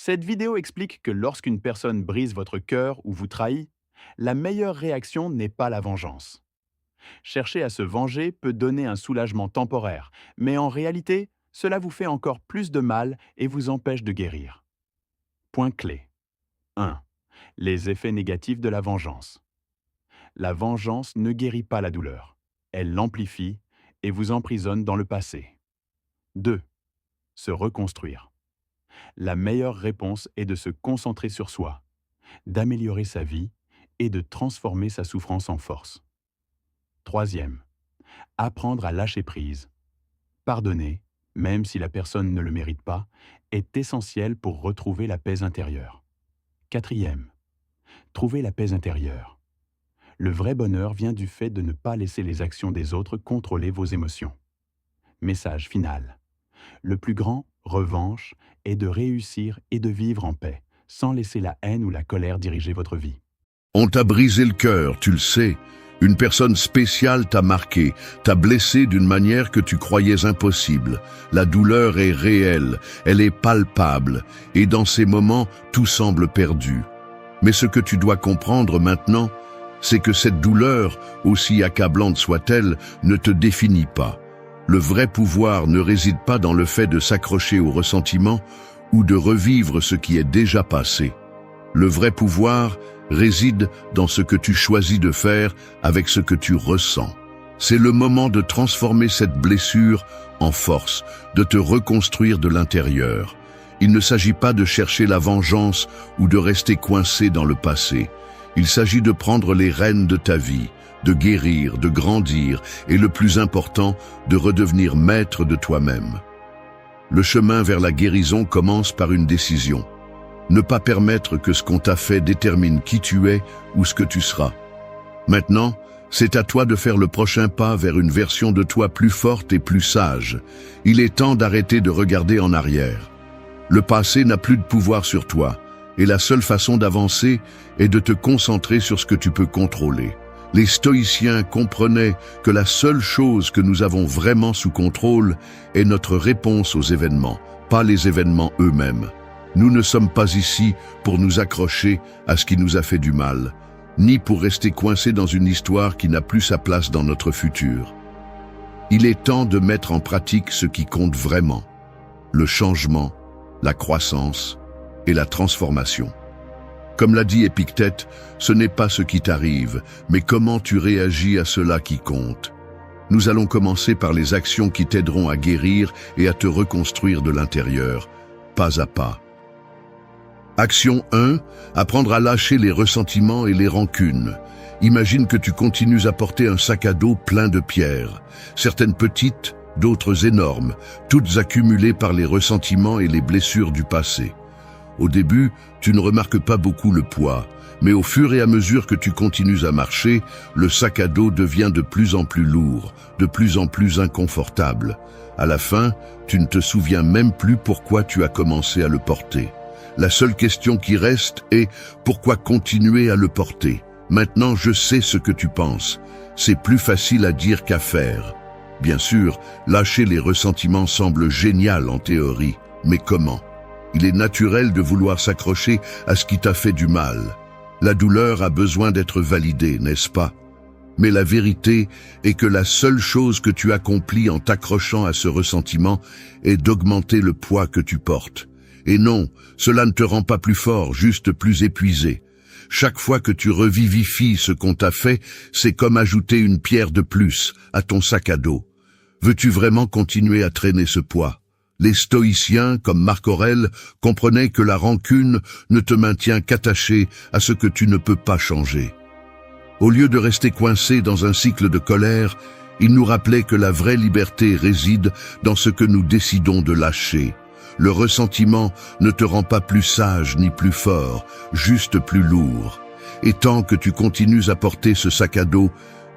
Cette vidéo explique que lorsqu'une personne brise votre cœur ou vous trahit, la meilleure réaction n'est pas la vengeance. Chercher à se venger peut donner un soulagement temporaire, mais en réalité, cela vous fait encore plus de mal et vous empêche de guérir. Point clé. 1. Les effets négatifs de la vengeance. La vengeance ne guérit pas la douleur. Elle l'amplifie et vous emprisonne dans le passé. 2. Se reconstruire. La meilleure réponse est de se concentrer sur soi, d'améliorer sa vie et de transformer sa souffrance en force. 3. Apprendre à lâcher prise. Pardonner, même si la personne ne le mérite pas, est essentiel pour retrouver la paix intérieure. 4. Trouver la paix intérieure. Le vrai bonheur vient du fait de ne pas laisser les actions des autres contrôler vos émotions. Message final. Le plus grand revanche est de réussir et de vivre en paix, sans laisser la haine ou la colère diriger votre vie. On t'a brisé le cœur, tu le sais. Une personne spéciale t'a marqué, t'a blessé d'une manière que tu croyais impossible. La douleur est réelle, elle est palpable, et dans ces moments, tout semble perdu. Mais ce que tu dois comprendre maintenant, c'est que cette douleur, aussi accablante soit-elle, ne te définit pas. Le vrai pouvoir ne réside pas dans le fait de s'accrocher au ressentiment ou de revivre ce qui est déjà passé. Le vrai pouvoir réside dans ce que tu choisis de faire avec ce que tu ressens. C'est le moment de transformer cette blessure en force, de te reconstruire de l'intérieur. Il ne s'agit pas de chercher la vengeance ou de rester coincé dans le passé. Il s'agit de prendre les rênes de ta vie, de guérir, de grandir et le plus important, de redevenir maître de toi-même. Le chemin vers la guérison commence par une décision. Ne pas permettre que ce qu'on t'a fait détermine qui tu es ou ce que tu seras. Maintenant, c'est à toi de faire le prochain pas vers une version de toi plus forte et plus sage. Il est temps d'arrêter de regarder en arrière. Le passé n'a plus de pouvoir sur toi, et la seule façon d'avancer est de te concentrer sur ce que tu peux contrôler. Les stoïciens comprenaient que la seule chose que nous avons vraiment sous contrôle est notre réponse aux événements, pas les événements eux-mêmes. Nous ne sommes pas ici pour nous accrocher à ce qui nous a fait du mal, ni pour rester coincés dans une histoire qui n'a plus sa place dans notre futur. Il est temps de mettre en pratique ce qui compte vraiment, le changement, la croissance et la transformation. Comme l'a dit Épictète, ce n'est pas ce qui t'arrive, mais comment tu réagis à cela qui compte. Nous allons commencer par les actions qui t'aideront à guérir et à te reconstruire de l'intérieur, pas à pas. Action 1. Apprendre à lâcher les ressentiments et les rancunes. Imagine que tu continues à porter un sac à dos plein de pierres, certaines petites, d'autres énormes, toutes accumulées par les ressentiments et les blessures du passé. Au début, tu ne remarques pas beaucoup le poids, mais au fur et à mesure que tu continues à marcher, le sac à dos devient de plus en plus lourd, de plus en plus inconfortable. À la fin, tu ne te souviens même plus pourquoi tu as commencé à le porter. La seule question qui reste est pourquoi continuer à le porter? Maintenant, je sais ce que tu penses. C'est plus facile à dire qu'à faire. Bien sûr, lâcher les ressentiments semble génial en théorie, mais comment? Il est naturel de vouloir s'accrocher à ce qui t'a fait du mal. La douleur a besoin d'être validée, n'est-ce pas? Mais la vérité est que la seule chose que tu accomplis en t'accrochant à ce ressentiment est d'augmenter le poids que tu portes. Et non, cela ne te rend pas plus fort, juste plus épuisé. Chaque fois que tu revivifies ce qu'on t'a fait, c'est comme ajouter une pierre de plus à ton sac à dos. Veux-tu vraiment continuer à traîner ce poids? Les stoïciens, comme Marc Aurèle, comprenaient que la rancune ne te maintient qu'attaché à ce que tu ne peux pas changer. Au lieu de rester coincé dans un cycle de colère, ils nous rappelaient que la vraie liberté réside dans ce que nous décidons de lâcher. Le ressentiment ne te rend pas plus sage ni plus fort, juste plus lourd. Et tant que tu continues à porter ce sac à dos,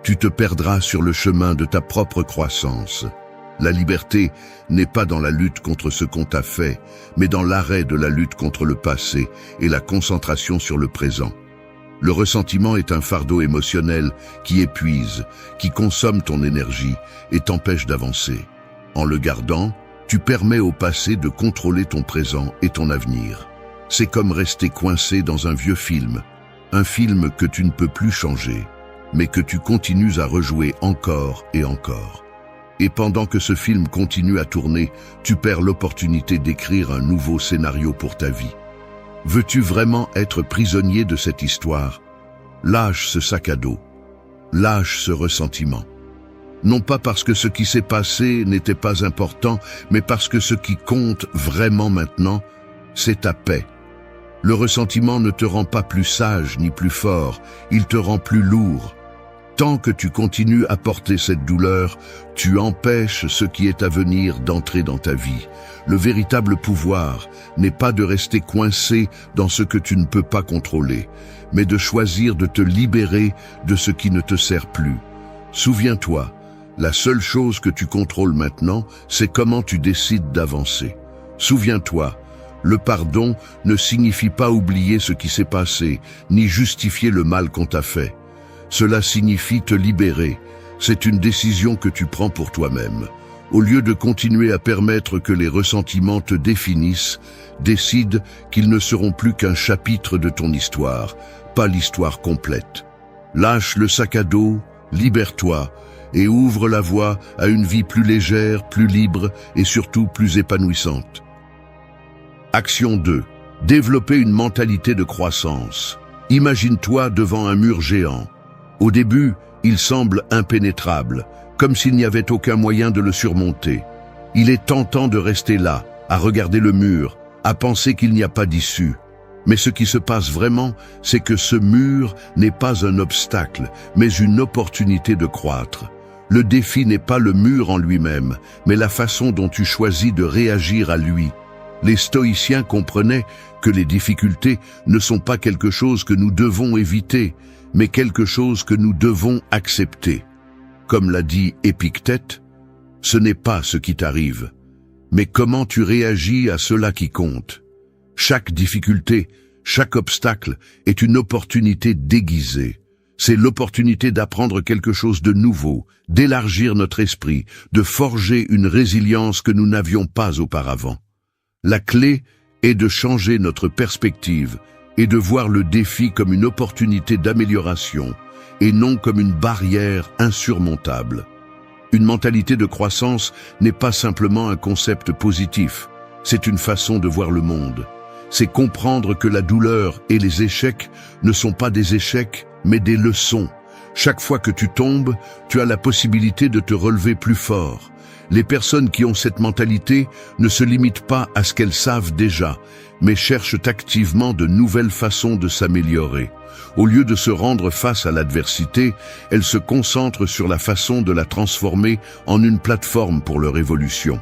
tu te perdras sur le chemin de ta propre croissance. La liberté n'est pas dans la lutte contre ce qu'on t'a fait, mais dans l'arrêt de la lutte contre le passé et la concentration sur le présent. Le ressentiment est un fardeau émotionnel qui épuise, qui consomme ton énergie et t'empêche d'avancer. En le gardant, tu permets au passé de contrôler ton présent et ton avenir. c'est comme rester coincé dans un vieux film, un film que tu ne peux plus changer, mais que tu continues à rejouer encore et encore. Et pendant que ce film continue à tourner, tu perds l'opportunité d'écrire un nouveau scénario pour ta vie. Veux-tu vraiment être prisonnier de cette histoire? Lâche ce sac à dos. Lâche ce ressentiment. Non pas parce que ce qui s'est passé n'était pas important, mais parce que ce qui compte vraiment maintenant, c'est ta paix. Le ressentiment ne te rend pas plus sage ni plus fort, il te rend plus lourd. Tant que tu continues à porter cette douleur, tu empêches ce qui est à venir d'entrer dans ta vie. Le véritable pouvoir n'est pas de rester coincé dans ce que tu ne peux pas contrôler, mais de choisir de te libérer de ce qui ne te sert plus. Souviens-toi, la seule chose que tu contrôles maintenant, c'est comment tu décides d'avancer. Souviens-toi, le pardon ne signifie pas oublier ce qui s'est passé, ni justifier le mal qu'on t'a fait. Cela signifie te libérer. C'est une décision que tu prends pour toi-même. Au lieu de continuer à permettre que les ressentiments te définissent, décide qu'ils ne seront plus qu'un chapitre de ton histoire, pas l'histoire complète. Lâche le sac à dos, libère-toi et ouvre la voie à une vie plus légère, plus libre et surtout plus épanouissante. Action 2. Développer une mentalité de croissance. Imagine-toi devant un mur géant. Au début, il semble impénétrable, comme s'il n'y avait aucun moyen de le surmonter. Il est tentant de rester là, à regarder le mur, à penser qu'il n'y a pas d'issue. Mais ce qui se passe vraiment, c'est que ce mur n'est pas un obstacle, mais une opportunité de croître. Le défi n'est pas le mur en lui-même, mais la façon dont tu choisis de réagir à lui. Les stoïciens comprenaient que les difficultés ne sont pas quelque chose que nous devons éviter, mais quelque chose que nous devons accepter. Comme l'a dit Épictète, ce n'est pas ce qui t'arrive, mais comment tu réagis à cela qui compte. Chaque difficulté, chaque obstacle est une opportunité déguisée. C'est l'opportunité d'apprendre quelque chose de nouveau, d'élargir notre esprit, de forger une résilience que nous n'avions pas auparavant. La clé est de changer notre perspective et de voir le défi comme une opportunité d'amélioration et non comme une barrière insurmontable. Une mentalité de croissance n'est pas simplement un concept positif, c'est une façon de voir le monde. C'est comprendre que la douleur et les échecs ne sont pas des échecs, mais des leçons. Chaque fois que tu tombes, tu as la possibilité de te relever plus fort. Les personnes qui ont cette mentalité ne se limitent pas à ce qu'elles savent déjà, mais cherchent activement de nouvelles façons de s'améliorer. Au lieu de se rendre face à l'adversité, elles se concentrent sur la façon de la transformer en une plateforme pour leur évolution.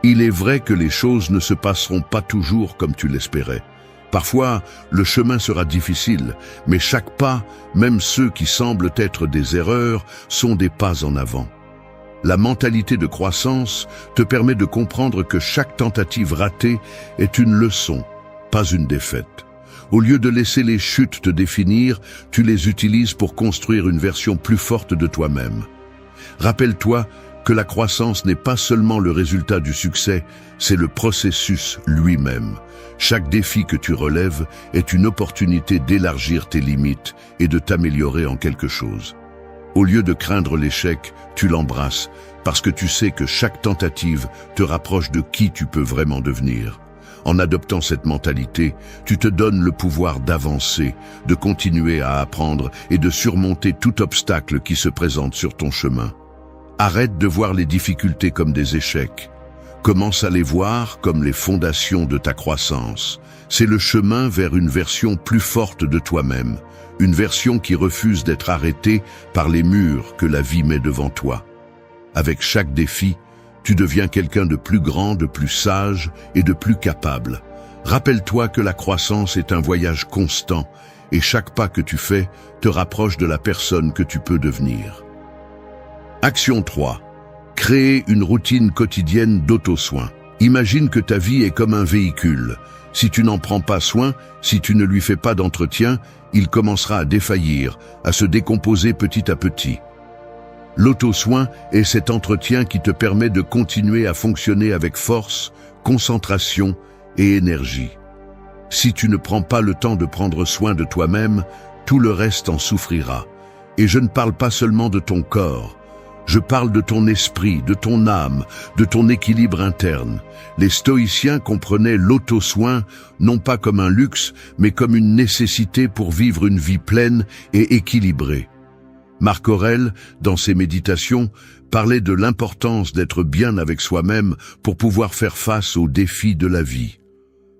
Il est vrai que les choses ne se passeront pas toujours comme tu l'espérais. Parfois, le chemin sera difficile, mais chaque pas, même ceux qui semblent être des erreurs, sont des pas en avant. La mentalité de croissance te permet de comprendre que chaque tentative ratée est une leçon, pas une défaite. Au lieu de laisser les chutes te définir, tu les utilises pour construire une version plus forte de toi-même. Rappelle-toi que la croissance n'est pas seulement le résultat du succès, c'est le processus lui-même. Chaque défi que tu relèves est une opportunité d'élargir tes limites et de t'améliorer en quelque chose. Au lieu de craindre l'échec, tu l'embrasses parce que tu sais que chaque tentative te rapproche de qui tu peux vraiment devenir. En adoptant cette mentalité, tu te donnes le pouvoir d'avancer, de continuer à apprendre et de surmonter tout obstacle qui se présente sur ton chemin. Arrête de voir les difficultés comme des échecs. Commence à les voir comme les fondations de ta croissance. C'est le chemin vers une version plus forte de toi-même, une version qui refuse d'être arrêtée par les murs que la vie met devant toi. Avec chaque défi, tu deviens quelqu'un de plus grand, de plus sage et de plus capable. Rappelle-toi que la croissance est un voyage constant et chaque pas que tu fais te rapproche de la personne que tu peux devenir. Action 3. Créer une routine quotidienne d'auto-soin. Imagine que ta vie est comme un véhicule. Si tu n'en prends pas soin, si tu ne lui fais pas d'entretien, il commencera à défaillir, à se décomposer petit à petit. L'auto-soin est cet entretien qui te permet de continuer à fonctionner avec force, concentration et énergie. Si tu ne prends pas le temps de prendre soin de toi-même, tout le reste en souffrira. Et je ne parle pas seulement de ton corps. Je parle de ton esprit, de ton âme, de ton équilibre interne. Les stoïciens comprenaient l'auto-soin non pas comme un luxe, mais comme une nécessité pour vivre une vie pleine et équilibrée. Marc Aurèle, dans ses méditations, parlait de l'importance d'être bien avec soi-même pour pouvoir faire face aux défis de la vie.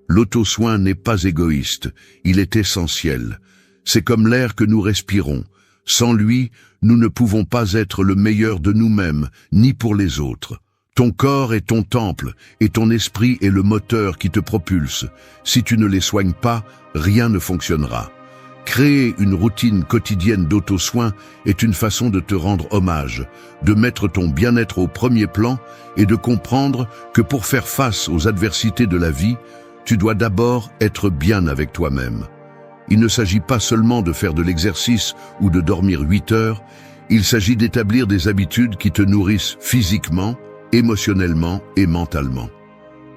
L'auto-soin n'est pas égoïste, il est essentiel. C'est comme l'air que nous respirons. Sans lui, nous ne pouvons pas être le meilleur de nous-mêmes, ni pour les autres. Ton corps est ton temple, et ton esprit est le moteur qui te propulse. Si tu ne les soignes pas, rien ne fonctionnera. Créer une routine quotidienne d'auto-soin est une façon de te rendre hommage, de mettre ton bien-être au premier plan et de comprendre que pour faire face aux adversités de la vie, tu dois d'abord être bien avec toi-même. Il ne s'agit pas seulement de faire de l'exercice ou de dormir 8 heures, il s'agit d'établir des habitudes qui te nourrissent physiquement, émotionnellement et mentalement.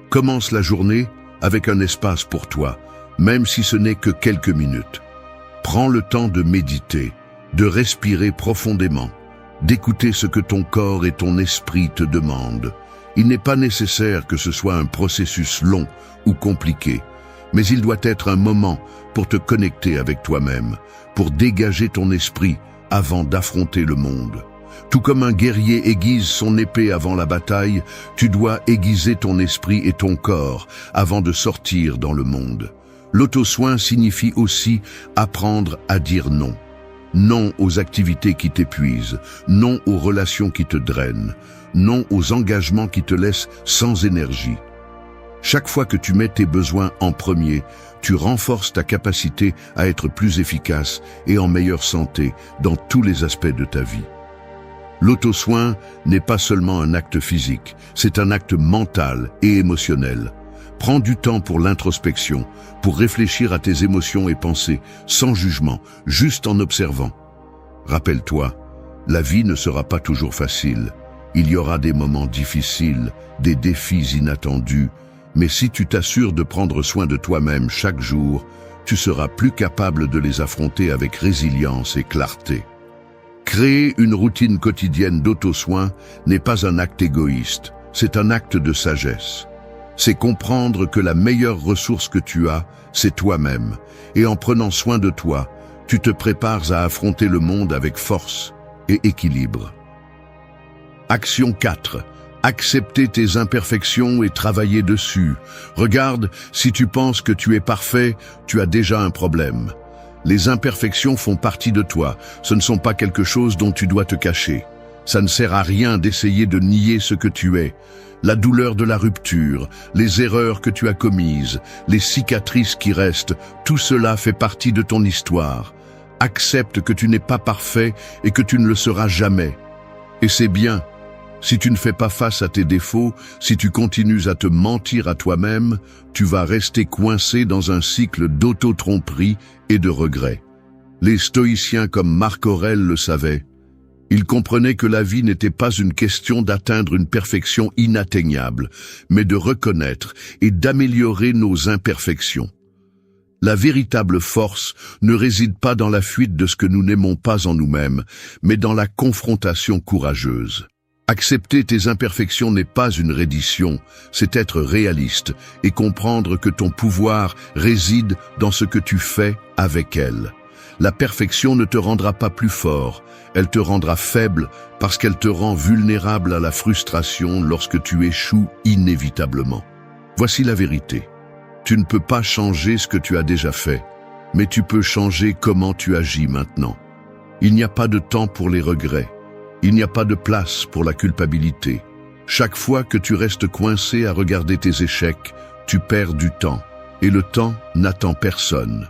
Commence la journée avec un espace pour toi, même si ce n'est que quelques minutes. Prends le temps de méditer, de respirer profondément, d'écouter ce que ton corps et ton esprit te demandent. Il n'est pas nécessaire que ce soit un processus long ou compliqué, mais il doit être un moment pour te connecter avec toi-même, pour dégager ton esprit avant d'affronter le monde. Tout comme un guerrier aiguise son épée avant la bataille, tu dois aiguiser ton esprit et ton corps avant de sortir dans le monde. L'auto-soin signifie aussi apprendre à dire non. Non aux activités qui t'épuisent, non aux relations qui te drainent, non aux engagements qui te laissent sans énergie. Chaque fois que tu mets tes besoins en premier, tu renforces ta capacité à être plus efficace et en meilleure santé dans tous les aspects de ta vie. L'auto-soin n'est pas seulement un acte physique, c'est un acte mental et émotionnel. Prends du temps pour l'introspection, pour réfléchir à tes émotions et pensées, sans jugement, juste en observant. Rappelle-toi, la vie ne sera pas toujours facile. Il y aura des moments difficiles, des défis inattendus, mais si tu t'assures de prendre soin de toi-même chaque jour, tu seras plus capable de les affronter avec résilience et clarté. Créer une routine quotidienne d'auto-soin n'est pas un acte égoïste, c'est un acte de sagesse. C'est comprendre que la meilleure ressource que tu as, c'est toi-même, et en prenant soin de toi, tu te prépares à affronter le monde avec force et équilibre. Action 4. Accepter tes imperfections et travailler dessus. Regarde, si tu penses que tu es parfait, tu as déjà un problème. Les imperfections font partie de toi, ce ne sont pas quelque chose dont tu dois te cacher. Ça ne sert à rien d'essayer de nier ce que tu es. La douleur de la rupture, les erreurs que tu as commises, les cicatrices qui restent, tout cela fait partie de ton histoire. Accepte que tu n'es pas parfait et que tu ne le seras jamais. Et c'est bien. Si tu ne fais pas face à tes défauts, si tu continues à te mentir à toi-même, tu vas rester coincé dans un cycle d'auto-tromperie et de regrets. Les stoïciens comme Marc Aurèle le savaient. Ils comprenaient que la vie n'était pas une question d'atteindre une perfection inatteignable, mais de reconnaître et d'améliorer nos imperfections. La véritable force ne réside pas dans la fuite de ce que nous n'aimons pas en nous-mêmes, mais dans la confrontation courageuse. Accepter tes imperfections n'est pas une reddition, c'est être réaliste et comprendre que ton pouvoir réside dans ce que tu fais avec elles. La perfection ne te rendra pas plus fort, elle te rendra faible parce qu'elle te rend vulnérable à la frustration lorsque tu échoues inévitablement. Voici la vérité. Tu ne peux pas changer ce que tu as déjà fait, mais tu peux changer comment tu agis maintenant. Il n'y a pas de temps pour les regrets. Il n'y a pas de place pour la culpabilité. Chaque fois que tu restes coincé à regarder tes échecs, tu perds du temps. Et le temps n'attend personne.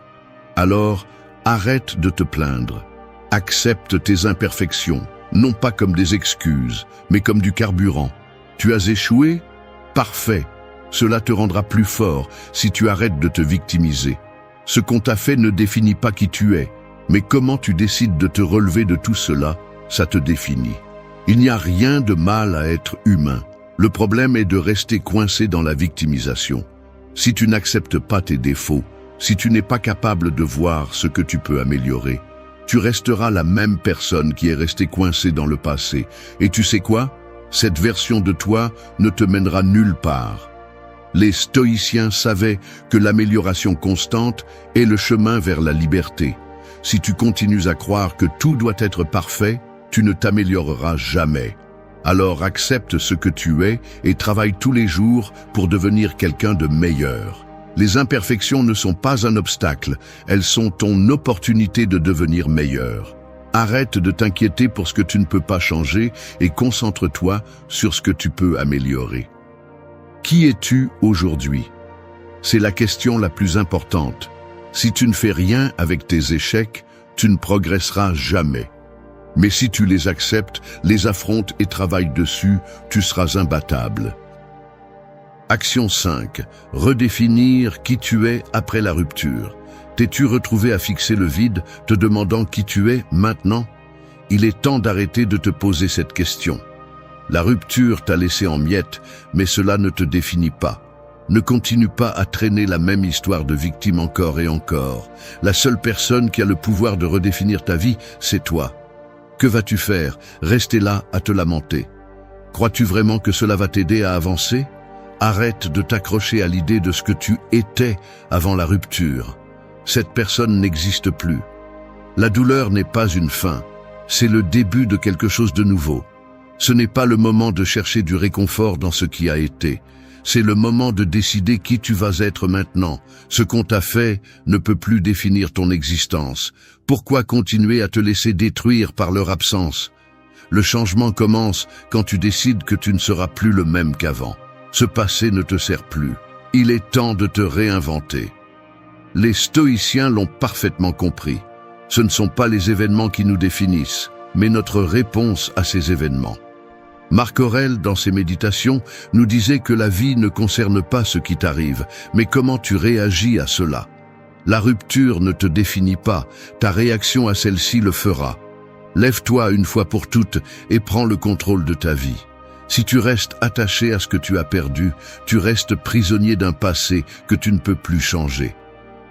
Alors, arrête de te plaindre. Accepte tes imperfections, non pas comme des excuses, mais comme du carburant. Tu as échoué? Parfait. Cela te rendra plus fort si tu arrêtes de te victimiser. Ce qu'on t'a fait ne définit pas qui tu es, mais comment tu décides de te relever de tout cela, ça te définit. Il n'y a rien de mal à être humain. Le problème est de rester coincé dans la victimisation. Si tu n'acceptes pas tes défauts, si tu n'es pas capable de voir ce que tu peux améliorer, tu resteras la même personne qui est restée coincée dans le passé. Et tu sais quoi? Cette version de toi ne te mènera nulle part. Les stoïciens savaient que l'amélioration constante est le chemin vers la liberté. Si tu continues à croire que tout doit être parfait, tu ne t'amélioreras jamais. Alors accepte ce que tu es et travaille tous les jours pour devenir quelqu'un de meilleur. Les imperfections ne sont pas un obstacle, elles sont ton opportunité de devenir meilleur. Arrête de t'inquiéter pour ce que tu ne peux pas changer et concentre-toi sur ce que tu peux améliorer. Qui es-tu aujourd'hui? C'est la question la plus importante. Si tu ne fais rien avec tes échecs, tu ne progresseras jamais. Mais si tu les acceptes, les affrontes et travailles dessus, tu seras imbattable. Action 5. Redéfinir qui tu es après la rupture. T'es-tu retrouvé à fixer le vide, te demandant qui tu es maintenant? Il est temps d'arrêter de te poser cette question. La rupture t'a laissé en miettes, mais cela ne te définit pas. Ne continue pas à traîner la même histoire de victime encore et encore. La seule personne qui a le pouvoir de redéfinir ta vie, c'est toi. Que vas-tu faire? Rester là à te lamenter. Crois-tu vraiment que cela va t'aider à avancer? Arrête de t'accrocher à l'idée de ce que tu étais avant la rupture. Cette personne n'existe plus. La douleur n'est pas une fin, c'est le début de quelque chose de nouveau. Ce n'est pas le moment de chercher du réconfort dans ce qui a été. C'est le moment de décider qui tu vas être maintenant. Ce qu'on t'a fait ne peut plus définir ton existence. Pourquoi continuer à te laisser détruire par leur absence? Le changement commence quand tu décides que tu ne seras plus le même qu'avant. Ce passé ne te sert plus. Il est temps de te réinventer. Les stoïciens l'ont parfaitement compris. Ce ne sont pas les événements qui nous définissent, mais notre réponse à ces événements. Marc Aurèle, dans ses méditations, nous disait que la vie ne concerne pas ce qui t'arrive, mais comment tu réagis à cela. La rupture ne te définit pas, ta réaction à celle-ci le fera. Lève-toi une fois pour toutes et prends le contrôle de ta vie. Si tu restes attaché à ce que tu as perdu, tu restes prisonnier d'un passé que tu ne peux plus changer.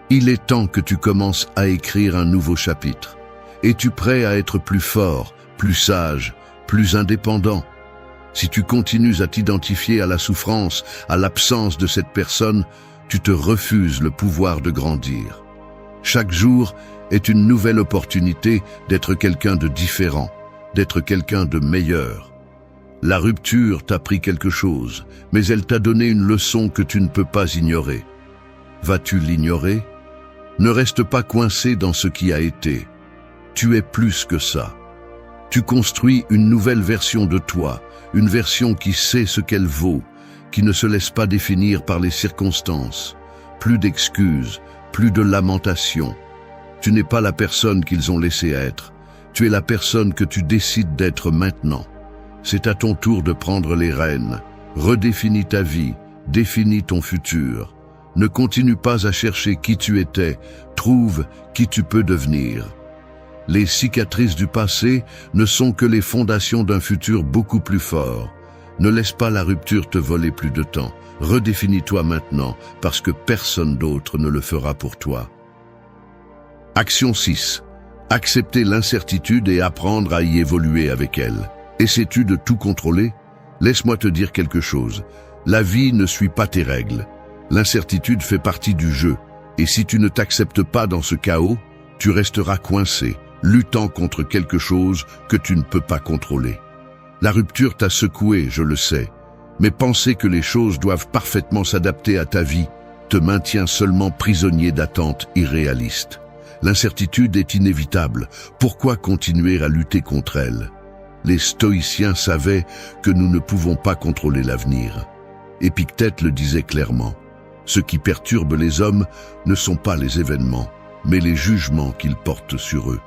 Il est temps que tu commences à écrire un nouveau chapitre. Es-tu prêt à être plus fort, plus sage, plus indépendant? Si tu continues à t'identifier à la souffrance, à l'absence de cette personne, tu te refuses le pouvoir de grandir. Chaque jour est une nouvelle opportunité d'être quelqu'un de différent, d'être quelqu'un de meilleur. La rupture t'a appris quelque chose, mais elle t'a donné une leçon que tu ne peux pas ignorer. Vas-tu l'ignorer? Ne reste pas coincé dans ce qui a été. Tu es plus que ça. Tu construis une nouvelle version de toi, une version qui sait ce qu'elle vaut, qui ne se laisse pas définir par les circonstances. Plus d'excuses, plus de lamentations. Tu n'es pas la personne qu'ils ont laissé être. Tu es la personne que tu décides d'être maintenant. C'est à ton tour de prendre les rênes. Redéfinis ta vie, définis ton futur. Ne continue pas à chercher qui tu étais, trouve qui tu peux devenir. Les cicatrices du passé ne sont que les fondations d'un futur beaucoup plus fort. Ne laisse pas la rupture te voler plus de temps. Redéfinis-toi maintenant, parce que personne d'autre ne le fera pour toi. Action 6. Accepter l'incertitude et apprendre à y évoluer avec elle. Essaies-tu de tout contrôler? Laisse-moi te dire quelque chose. La vie ne suit pas tes règles. L'incertitude fait partie du jeu, et si tu ne t'acceptes pas dans ce chaos, tu resteras coincé, luttant contre quelque chose que tu ne peux pas contrôler. La rupture t'a secoué, je le sais, mais penser que les choses doivent parfaitement s'adapter à ta vie te maintient seulement prisonnier d'attentes irréalistes. L'incertitude est inévitable, pourquoi continuer à lutter contre elle? Les stoïciens savaient que nous ne pouvons pas contrôler l'avenir. Épictète le disait clairement. Ce qui perturbe les hommes ne sont pas les événements, mais les jugements qu'ils portent sur eux.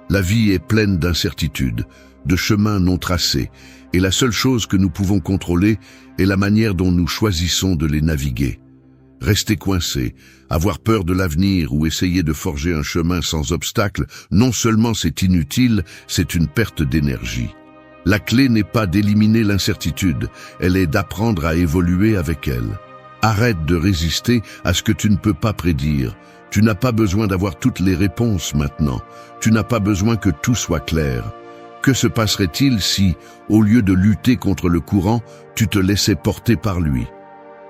La vie est pleine d'incertitudes, de chemins non tracés, et la seule chose que nous pouvons contrôler est la manière dont nous choisissons de les naviguer. Rester coincé, avoir peur de l'avenir ou essayer de forger un chemin sans obstacle, non seulement c'est inutile, c'est une perte d'énergie. La clé n'est pas d'éliminer l'incertitude, elle est d'apprendre à évoluer avec elle. Arrête de résister à ce que tu ne peux pas prédire. Tu n'as pas besoin d'avoir toutes les réponses maintenant. Tu n'as pas besoin que tout soit clair. Que se passerait-il si, au lieu de lutter contre le courant, tu te laissais porter par lui?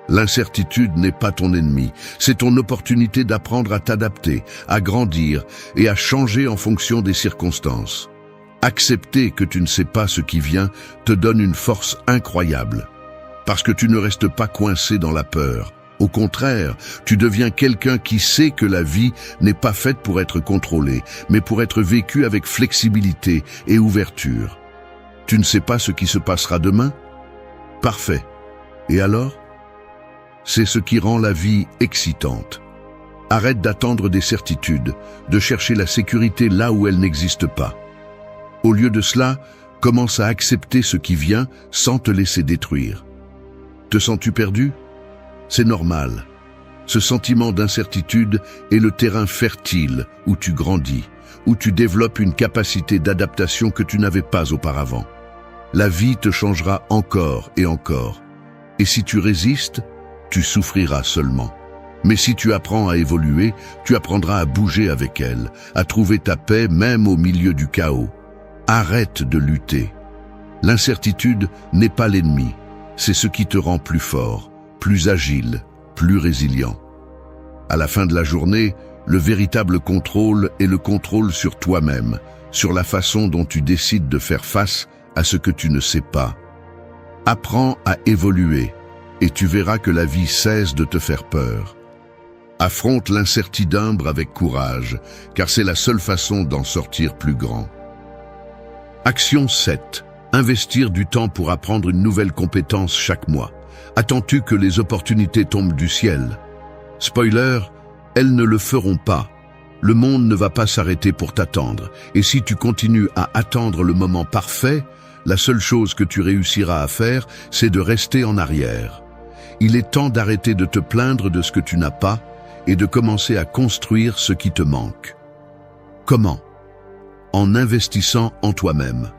L'incertitude n'est pas ton ennemi, c'est ton opportunité d'apprendre à t'adapter, à grandir et à changer en fonction des circonstances. Accepter que tu ne sais pas ce qui vient te donne une force incroyable. Parce que tu ne restes pas coincé dans la peur. Au contraire, tu deviens quelqu'un qui sait que la vie n'est pas faite pour être contrôlée, mais pour être vécue avec flexibilité et ouverture. Tu ne sais pas ce qui se passera demain? Parfait. Et alors? C'est ce qui rend la vie excitante. Arrête d'attendre des certitudes, de chercher la sécurité là où elle n'existe pas. Au lieu de cela, commence à accepter ce qui vient sans te laisser détruire. Te sens-tu perdu? C'est normal. Ce sentiment d'incertitude est le terrain fertile où tu grandis, où tu développes une capacité d'adaptation que tu n'avais pas auparavant. La vie te changera encore et encore. Et si tu résistes, tu souffriras seulement. Mais si tu apprends à évoluer, tu apprendras à bouger avec elle, à trouver ta paix même au milieu du chaos. Arrête de lutter. L'incertitude n'est pas l'ennemi, c'est ce qui te rend plus fort, plus agile, plus résilient. À la fin de la journée, le véritable contrôle est le contrôle sur toi-même, sur la façon dont tu décides de faire face à ce que tu ne sais pas. Apprends à évoluer et tu verras que la vie cesse de te faire peur. Affronte l'incertidumbre avec courage, car c'est la seule façon d'en sortir plus grand. Action 7. Investir du temps pour apprendre une nouvelle compétence chaque mois. Attends-tu que les opportunités tombent du ciel? Spoiler, elles ne le feront pas. Le monde ne va pas s'arrêter pour t'attendre. Et si tu continues à attendre le moment parfait, la seule chose que tu réussiras à faire, c'est de rester en arrière. Il est temps d'arrêter de te plaindre de ce que tu n'as pas et de commencer à construire ce qui te manque. Comment? En investissant en toi-même.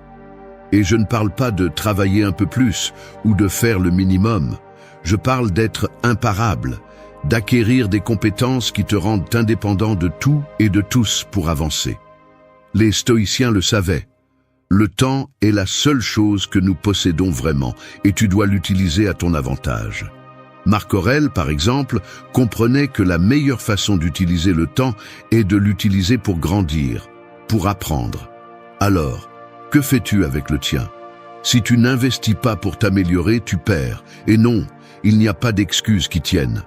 Et je ne parle pas de travailler un peu plus ou de faire le minimum. Je parle d'être imparable, d'acquérir des compétences qui te rendent indépendant de tout et de tous pour avancer. Les stoïciens le savaient. Le temps est la seule chose que nous possédons vraiment et tu dois l'utiliser à ton avantage. Marc Aurèle, par exemple, comprenait que la meilleure façon d'utiliser le temps est de l'utiliser pour grandir, pour apprendre. Alors, que fais-tu avec le tien? Si tu n'investis pas pour t'améliorer, tu perds. Et non, il n'y a pas d'excuses qui tiennent.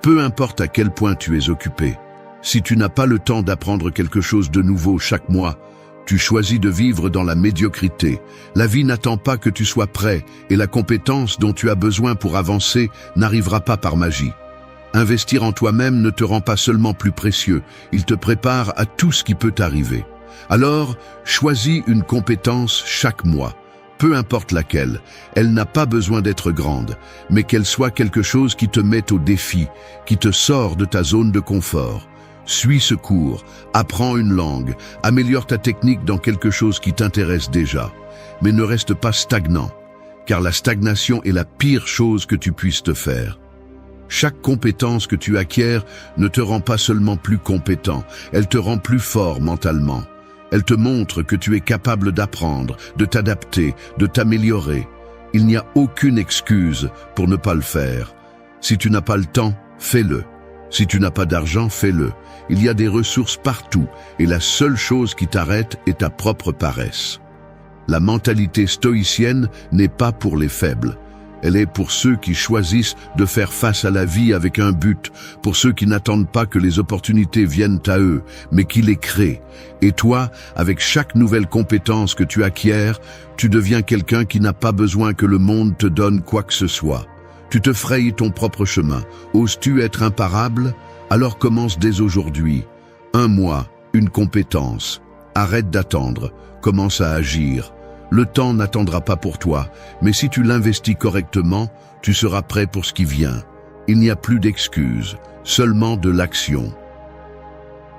Peu importe à quel point tu es occupé. Si tu n'as pas le temps d'apprendre quelque chose de nouveau chaque mois, tu choisis de vivre dans la médiocrité. La vie n'attend pas que tu sois prêt et la compétence dont tu as besoin pour avancer n'arrivera pas par magie. Investir en toi-même ne te rend pas seulement plus précieux, il te prépare à tout ce qui peut t'arriver. Alors, choisis une compétence chaque mois, peu importe laquelle. Elle n'a pas besoin d'être grande, mais qu'elle soit quelque chose qui te mette au défi, qui te sort de ta zone de confort. Suis ce cours, apprends une langue, améliore ta technique dans quelque chose qui t'intéresse déjà. Mais ne reste pas stagnant, car la stagnation est la pire chose que tu puisses te faire. Chaque compétence que tu acquiers ne te rend pas seulement plus compétent, elle te rend plus fort mentalement. Elle te montre que tu es capable d'apprendre, de t'adapter, de t'améliorer. Il n'y a aucune excuse pour ne pas le faire. Si tu n'as pas le temps, fais-le. Si tu n'as pas d'argent, fais-le. Il y a des ressources partout et la seule chose qui t'arrête est ta propre paresse. La mentalité stoïcienne n'est pas pour les faibles. Elle est pour ceux qui choisissent de faire face à la vie avec un but, pour ceux qui n'attendent pas que les opportunités viennent à eux, mais qui les créent. Et toi, avec chaque nouvelle compétence que tu acquiers, tu deviens quelqu'un qui n'a pas besoin que le monde te donne quoi que ce soit. Tu te frayes ton propre chemin. Oses-tu être imparable? Alors commence dès aujourd'hui. 1 mois, une compétence. Arrête d'attendre. Commence à agir. Le temps n'attendra pas pour toi, mais si tu l'investis correctement, tu seras prêt pour ce qui vient. Il n'y a plus d'excuses, seulement de l'action.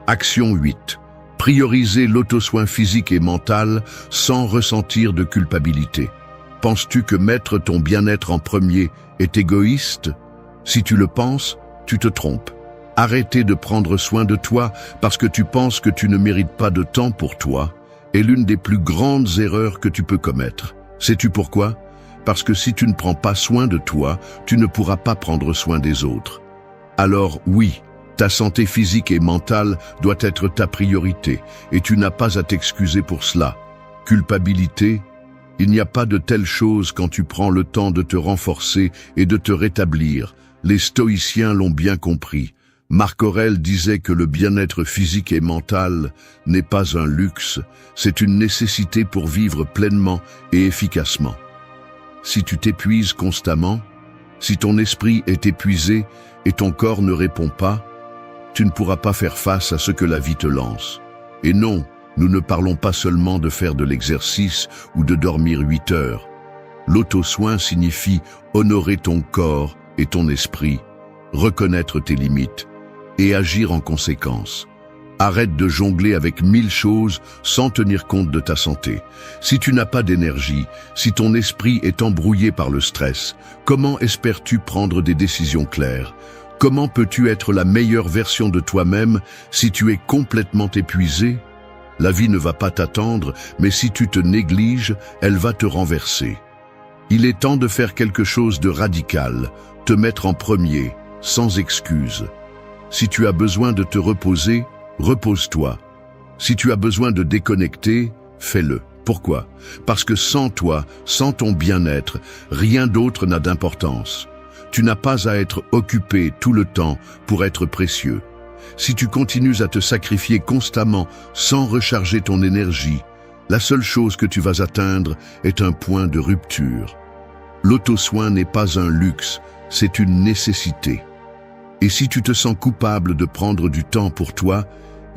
Action 8. Prioriser l'auto-soin physique et mental sans ressentir de culpabilité. Penses-tu que mettre ton bien-être en premier est égoïste? Si tu le penses, tu te trompes. Arrêter de prendre soin de toi parce que tu penses que tu ne mérites pas de temps pour toi est l'une des plus grandes erreurs que tu peux commettre. Sais-tu pourquoi? Parce que si tu ne prends pas soin de toi, tu ne pourras pas prendre soin des autres. Alors oui, ta santé physique et mentale doit être ta priorité et tu n'as pas à t'excuser pour cela. Culpabilité? Il n'y a pas de telle chose quand tu prends le temps de te renforcer et de te rétablir. Les stoïciens l'ont bien compris. Marc Aurèle disait que le bien-être physique et mental n'est pas un luxe, c'est une nécessité pour vivre pleinement et efficacement. Si tu t'épuises constamment, si ton esprit est épuisé et ton corps ne répond pas, tu ne pourras pas faire face à ce que la vie te lance. Et non, nous ne parlons pas seulement de faire de l'exercice ou de dormir 8 heures. L'auto-soin signifie honorer ton corps et ton esprit, reconnaître tes limites et agir en conséquence. Arrête de jongler avec 1000 choses sans tenir compte de ta santé. Si tu n'as pas d'énergie, si ton esprit est embrouillé par le stress, comment espères-tu prendre des décisions claires? Comment peux-tu être la meilleure version de toi-même si tu es complètement épuisé? La vie ne va pas t'attendre, mais si tu te négliges, elle va te renverser. Il est temps de faire quelque chose de radical, te mettre en premier, sans excuse. Si tu as besoin de te reposer, repose-toi. Si tu as besoin de déconnecter, fais-le. Pourquoi? Parce que sans toi, sans ton bien-être, rien d'autre n'a d'importance. Tu n'as pas à être occupé tout le temps pour être précieux. Si tu continues à te sacrifier constamment sans recharger ton énergie, la seule chose que tu vas atteindre est un point de rupture. L'auto-soin n'est pas un luxe, c'est une nécessité. Et si tu te sens coupable de prendre du temps pour toi,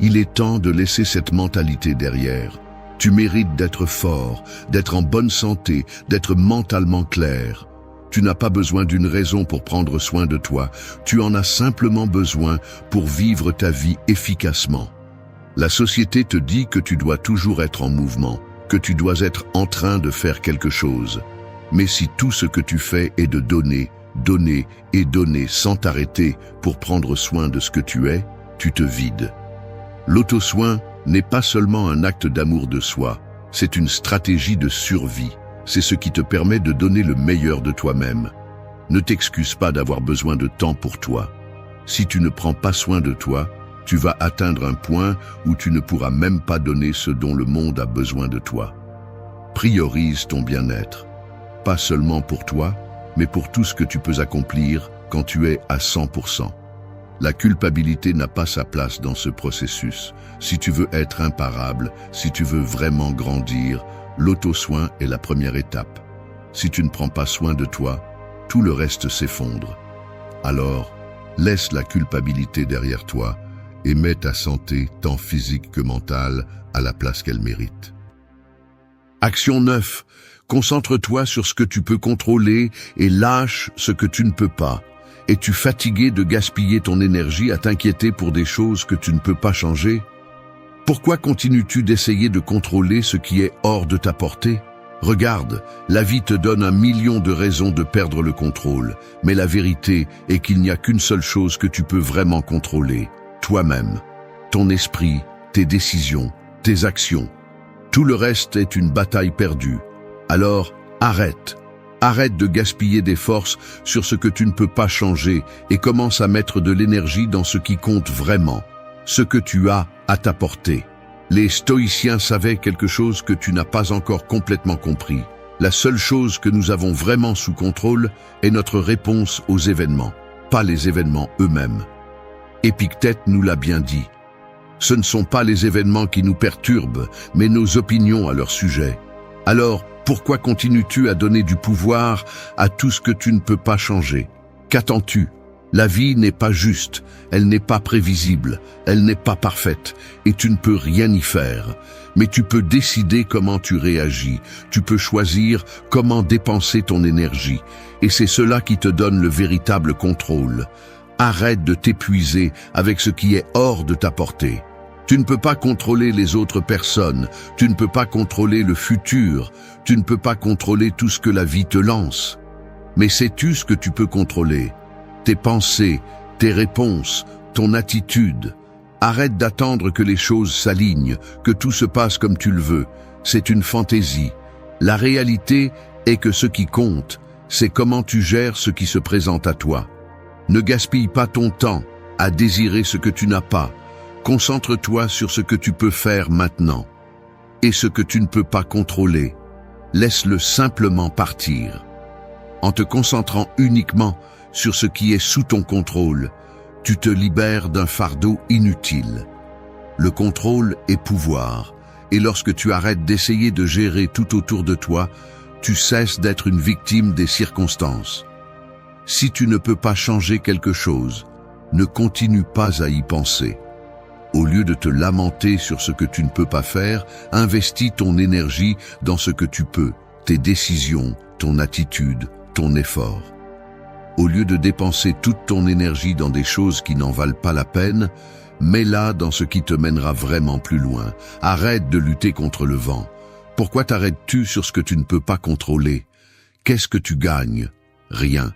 il est temps de laisser cette mentalité derrière. Tu mérites d'être fort, d'être en bonne santé, d'être mentalement clair. Tu n'as pas besoin d'une raison pour prendre soin de toi, tu en as simplement besoin pour vivre ta vie efficacement. La société te dit que tu dois toujours être en mouvement, que tu dois être en train de faire quelque chose. Mais si tout ce que tu fais est de donner, donner et donner sans t'arrêter pour prendre soin de ce que tu es, tu te vides. L'auto-soin n'est pas seulement un acte d'amour de soi, c'est une stratégie de survie. C'est ce qui te permet de donner le meilleur de toi-même. Ne t'excuse pas d'avoir besoin de temps pour toi. Si tu ne prends pas soin de toi, tu vas atteindre un point où tu ne pourras même pas donner ce dont le monde a besoin de toi. Priorise ton bien-être, pas seulement pour toi, mais pour tout ce que tu peux accomplir quand tu es à 100%. La culpabilité n'a pas sa place dans ce processus. Si tu veux être imparable, si tu veux vraiment grandir, l'auto-soin est la première étape. Si tu ne prends pas soin de toi, tout le reste s'effondre. Alors, laisse la culpabilité derrière toi et mets ta santé, tant physique que mentale, à la place qu'elle mérite. Action 9. Concentre-toi sur ce que tu peux contrôler et lâche ce que tu ne peux pas. Es-tu fatigué de gaspiller ton énergie à t'inquiéter pour des choses que tu ne peux pas changer? Pourquoi continues-tu d'essayer de contrôler ce qui est hors de ta portée? Regarde, la vie te donne 1 million de raisons de perdre le contrôle, mais la vérité est qu'il n'y a qu'une seule chose que tu peux vraiment contrôler, toi-même, ton esprit, tes décisions, tes actions. Tout le reste est une bataille perdue. Alors, arrête. Arrête de gaspiller des forces sur ce que tu ne peux pas changer et commence à mettre de l'énergie dans ce qui compte vraiment, ce que tu as à ta portée. Les stoïciens savaient quelque chose que tu n'as pas encore complètement compris. La seule chose que nous avons vraiment sous contrôle est notre réponse aux événements, pas les événements eux-mêmes. Épictète nous l'a bien dit. Ce ne sont pas les événements qui nous perturbent, mais nos opinions à leur sujet. Alors, pourquoi continues-tu à donner du pouvoir à tout ce que tu ne peux pas changer? Qu'attends-tu? La vie n'est pas juste, elle n'est pas prévisible, elle n'est pas parfaite, et tu ne peux rien y faire. Mais tu peux décider comment tu réagis, tu peux choisir comment dépenser ton énergie, et c'est cela qui te donne le véritable contrôle. Arrête de t'épuiser avec ce qui est hors de ta portée. Tu ne peux pas contrôler les autres personnes, tu ne peux pas contrôler le futur, tu ne peux pas contrôler tout ce que la vie te lance. Mais sais-tu ce que tu peux contrôler? tes pensées, tes réponses, ton attitude. Arrête d'attendre que les choses s'alignent, que tout se passe comme tu le veux. C'est une fantaisie. La réalité est que ce qui compte, c'est comment tu gères ce qui se présente à toi. Ne gaspille pas ton temps à désirer ce que tu n'as pas. Concentre-toi sur ce que tu peux faire maintenant. Et ce que tu ne peux pas contrôler, laisse-le simplement partir. En te concentrant uniquement sur ce qui est sous ton contrôle, tu te libères d'un fardeau inutile. Le contrôle est pouvoir, et lorsque tu arrêtes d'essayer de gérer tout autour de toi, tu cesses d'être une victime des circonstances. Si tu ne peux pas changer quelque chose, ne continue pas à y penser. Au lieu de te lamenter sur ce que tu ne peux pas faire, investis ton énergie dans ce que tu peux, tes décisions, ton attitude, ton effort. Au lieu de dépenser toute ton énergie dans des choses qui n'en valent pas la peine, mets-la dans ce qui te mènera vraiment plus loin. Arrête de lutter contre le vent. Pourquoi t'arrêtes-tu sur ce que tu ne peux pas contrôler? Qu'est-ce que tu gagnes? Rien.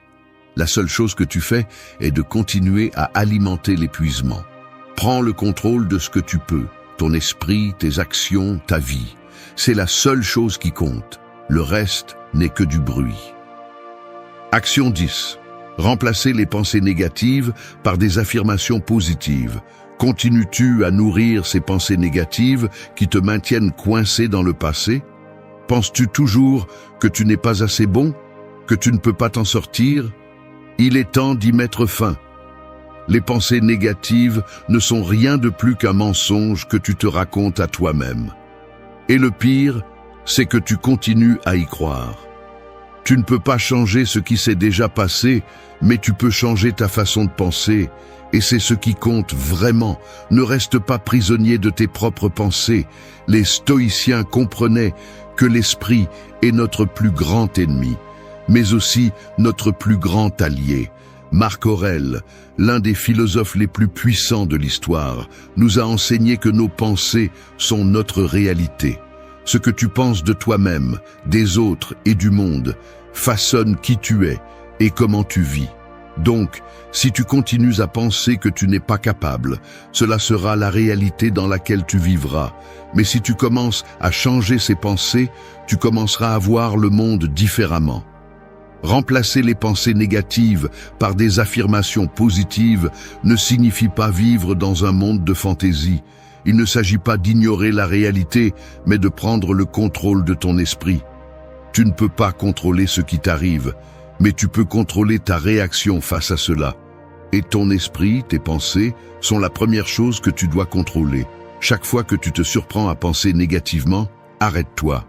La seule chose que tu fais est de continuer à alimenter l'épuisement. Prends le contrôle de ce que tu peux, ton esprit, tes actions, ta vie. C'est la seule chose qui compte. Le reste n'est que du bruit. Action 10. Remplacer les pensées négatives par des affirmations positives. Continues-tu à nourrir ces pensées négatives qui te maintiennent coincé dans le passé? Penses-tu toujours que tu n'es pas assez bon? Que tu ne peux pas t'en sortir? Il est temps d'y mettre fin. Les pensées négatives ne sont rien de plus qu'un mensonge que tu te racontes à toi-même. Et le pire, c'est que tu continues à y croire. Tu ne peux pas changer ce qui s'est déjà passé, mais tu peux changer ta façon de penser, et c'est ce qui compte vraiment. Ne reste pas prisonnier de tes propres pensées. Les stoïciens comprenaient que l'esprit est notre plus grand ennemi, mais aussi notre plus grand allié. Marc Aurèle, l'un des philosophes les plus puissants de l'histoire, nous a enseigné que nos pensées sont notre réalité. Ce que tu penses de toi-même, des autres et du monde façonne qui tu es et comment tu vis. Donc, si tu continues à penser que tu n'es pas capable, cela sera la réalité dans laquelle tu vivras. Mais si tu commences à changer ces pensées, tu commenceras à voir le monde différemment. Remplacer les pensées négatives par des affirmations positives ne signifie pas vivre dans un monde de fantaisie. Il ne s'agit pas d'ignorer la réalité, mais de prendre le contrôle de ton esprit. Tu ne peux pas contrôler ce qui t'arrive, mais tu peux contrôler ta réaction face à cela. Et ton esprit, tes pensées, sont la première chose que tu dois contrôler. Chaque fois que tu te surprends à penser négativement, arrête-toi.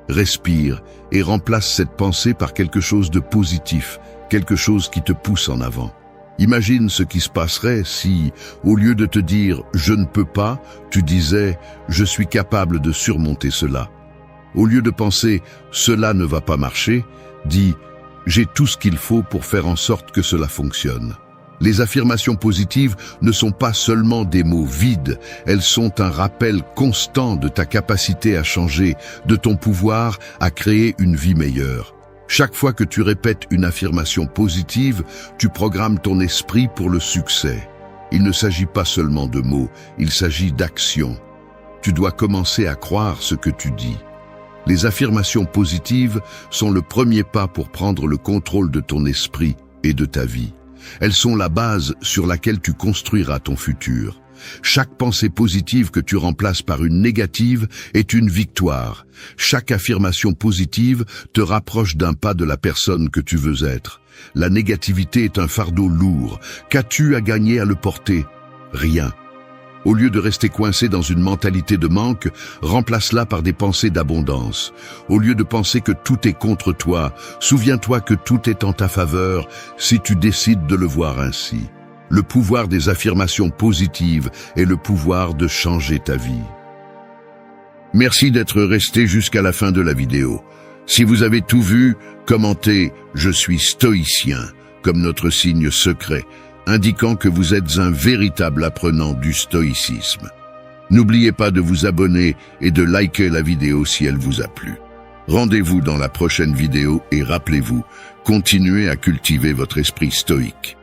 Respire et remplace cette pensée par quelque chose de positif, quelque chose qui te pousse en avant. Imagine ce qui se passerait si, au lieu de te dire « je ne peux pas », tu disais « je suis capable de surmonter cela ». Au lieu de penser « cela ne va pas marcher », dis « j'ai tout ce qu'il faut pour faire en sorte que cela fonctionne ». Les affirmations positives ne sont pas seulement des mots vides, elles sont un rappel constant de ta capacité à changer, de ton pouvoir à créer une vie meilleure. Chaque fois que tu répètes une affirmation positive, tu programmes ton esprit pour le succès. Il ne s'agit pas seulement de mots, il s'agit d'action. Tu dois commencer à croire ce que tu dis. Les affirmations positives sont le premier pas pour prendre le contrôle de ton esprit et de ta vie. Elles sont la base sur laquelle tu construiras ton futur. Chaque pensée positive que tu remplaces par une négative est une victoire. Chaque affirmation positive te rapproche d'un pas de la personne que tu veux être. La négativité est un fardeau lourd. Qu'as-tu à gagner à le porter? Rien. Au lieu de rester coincé dans une mentalité de manque, remplace-la par des pensées d'abondance. Au lieu de penser que tout est contre toi, souviens-toi que tout est en ta faveur si tu décides de le voir ainsi. Le pouvoir des affirmations positives est le pouvoir de changer ta vie. Merci d'être resté jusqu'à la fin de la vidéo. Si vous avez tout vu, commentez « Je suis stoïcien » comme notre signe secret, indiquant que vous êtes un véritable apprenant du stoïcisme. N'oubliez pas de vous abonner et de liker la vidéo si elle vous a plu. Rendez-vous dans la prochaine vidéo et rappelez-vous, continuez à cultiver votre esprit stoïque.